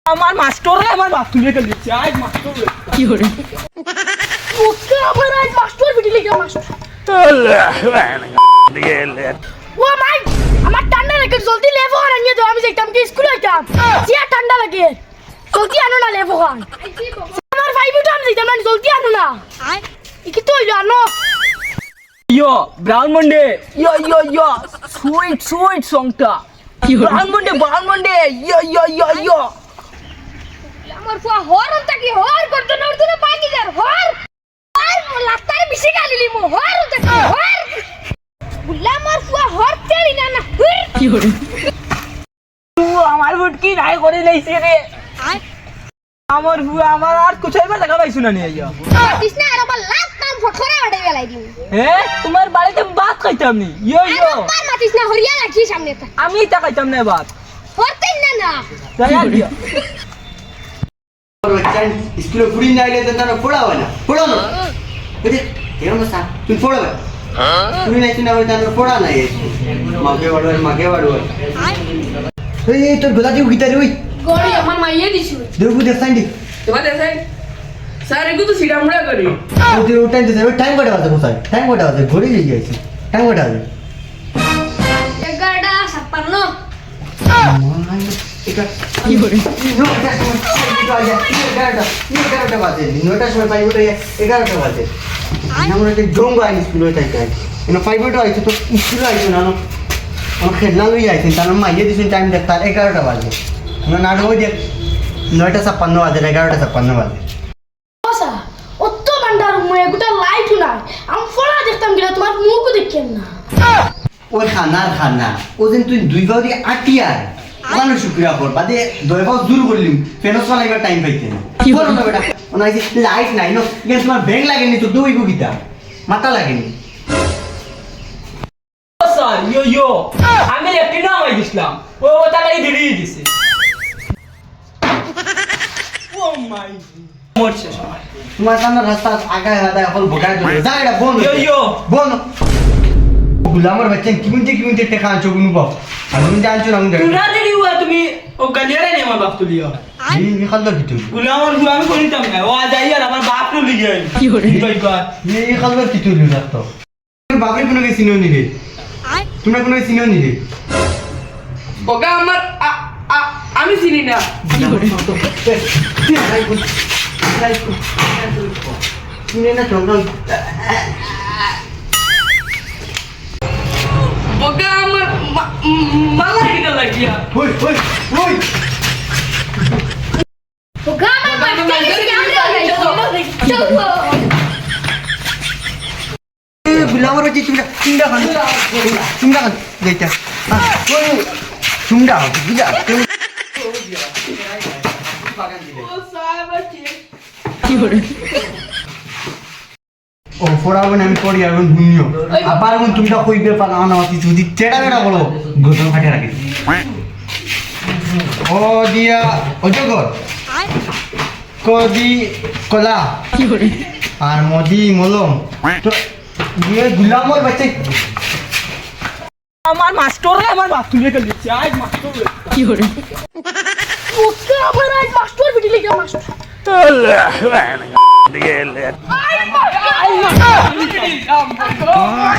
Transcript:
আমার মাস্টাররে আমার বাপ তুলে গেছে আজ মাস্টার কি করে ওকে আমার আজ মাস্টার বিটি লেগে মাস্টার ও মাই আমার ঠান্ডা লাগে জলদি লেবো আর নিয়ে যাও আমি যাইতাম কি স্কুলে যাইতাম যে ঠান্ডা লাগে জলদি আনো না লেবো খান আমার ভাই বিটো আমি যাইতাম না জলদি আনো না কি তো হইলো আনো ইয়ো ব্রাউন মন্ডে ইয়ো সুইট সংটা ব্রাউন মন্ডে ইয়ো আমার ফুয়া হর হতা কি হর করতে না উঠতে পানি যার হর আর লাস্টারে বেশি গালি লিমু হর হতা কি হর বুল্লা আমার ফুয়া হর তেলি না কি করে আমার বুট কি নাই করে লাইছে রে আমার বুয়া আমার আর কুছাইবা টাকা পাইছো না নিয়ে ইয়া কৃষ্ণ আর আবার লাত টান ফটফরা আড়ে গেলাই দিমু তোমার বাড়িতে ভাত খাইতাম নি ইয়ো আর মাতিস না হরিয়া রাখি সামনে আমি তা খাইতাম না ভাত হরতেন না দয়া দিয়া স্কুলে ফুড়ি না আইলে তো পড়া হয় না পড়া না বুঝে এরকম না তুই পড়াবে তুমি নাই তুই না ওই তার পড়া নাই মাকে বাড়ো এই তোর গোলাটি গিটারে ওই গড়ি আমার মাইয়ে দিছু দেবু দেখাইনি তোমার দেখাই স্যার একটু তো সিটা মুড়া করি ওই টাইম দিতে ওই টাইম কটা বাজে কোথায় টাইম কটা বাজে ঘড়ি দিয়ে গেছি টাইম কটা বাজে 11:56 এটা কি করে এগারোটা বাজে নয়টার সময় পাই ওটা 11টা বাজে আমরা একটা জঙ্গ আইন স্কুলে থাকতে ফাইভটা আইছে তো স্কুলে আইছে না আমার খেলনা লই আইছেন তার মাইয়ে দিয়েছেন টাইম দেখ তার 11টা বাজে আমরা নাটক ওই দেখ 9:56 বাজে 11:56 বাজে ওসা অত বান্দার মুয়ে গোটা লাইট না আমি ফলা দেখতাম গিলা তোমার মুখ দেখেন না ওই খানা ও যেন তুই দুই পাও দিয়ে আটিয়ার মানুষ শুক্রিয়া কর বাদে দুই পাও দূর করলিম ফেনস চালাইবার টাইম পাইতে না কি বলো না বেটা ওনা যে লাইট নাই নো কিন্তু তোমার ব্যাং লাগেনি তো দুই বুগিতা মাথা লাগেনি স্যার ইয়ো আমি একটি নাম আই দিছিলাম ও তালাই দিলি দিছে ও মাই মরছে সবাই তোমার সামনে রাস্তা আগায় হাদায় এখন বগায় ধরে যা এটা বন ইয়ো বন গুলামর বাচ্চা কিমিনতে টেকা আনছো গুনু বাপ আমি জানছো না মুন্ডা তুরা দেরি হুয়া তুমি ও গালিয়ারে নে আমার বাপ তুলিও নি খাল কি তুই গুলাম করিতাম না ও যাই আর আমার বাপ তো লিগে কি করে ভাই কর নি খাল কি তুই রাস্তা বাপরে কোনো কিছু নিও নি রে তোমরা কোনো কিছু নিও নি রে বগা আমার আমি চিনি না কি করে তুমি না চন্দ্র বগা আমার মালা কিনা লাগিয়া ওই ওগা আমার মাইকে গুলামর হচ্ছে চুমডা খান যেটা চুমডা বুঝা কি করে ও পড়াবেন আমি পড়ি আর ঘুমিও আবার এখন তুমি তো কইবে পালা না অতি যদি চেড়া বেড়া বলো গোসল ফাটে রাখি ও দিয়া অজগর কদি কলা কি করে আর মদি মলম তো দিয়ে গুলামর বাচ্চা আমার মাস্টাররে আমার বাপ তুলে গেছে আজ মাস্টার কি করে ওকে আমার আজ মাস্টার বিটি লেগে মাস্টার আই